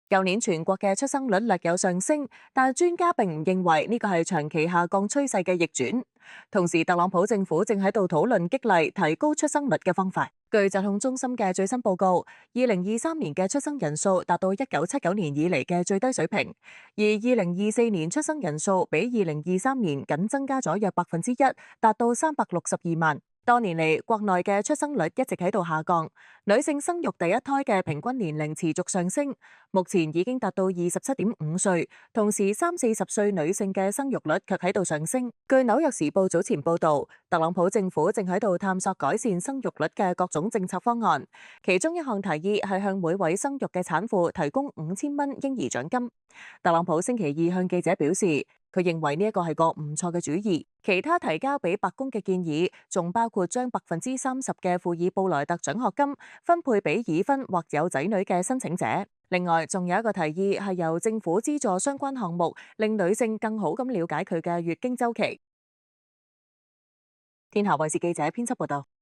舊年全國嘅出生率略有上升，但專家並唔認為呢個係長期下降趨勢嘅逆轉。同時，特朗普政府正喺度討論激勵提高出生率嘅方法。據疾控中心嘅最新報告，2023年嘅出生人數達到1979年以嚟嘅最低水平，而2024年出生人數比2023年僅增加咗約1%，達到362萬。多年嚟，國內嘅出生率一直喺度下降，女性生育第一胎嘅平均年齡持續上升，目前已經達到27.5歲，同時30-40歲女性嘅生育率卻喺度上升。據紐約時報早前報導，特朗普政府正喺度探索改善生育率嘅各種政策方案，其中一項提議係向每位生育嘅產婦提供5000蚊嬰兒獎金。特朗普星期二向記者表示，佢認為呢一個係個唔錯嘅主意。其他提交俾白宮嘅建議，仲包括將30%嘅庫爾布萊特獎學金分配俾已婚或有仔女嘅申請者。另外，仲有一個提議係由政府資助相關項目，令女性更好咁了解佢嘅月經週期。天下衛視記者編輯報道。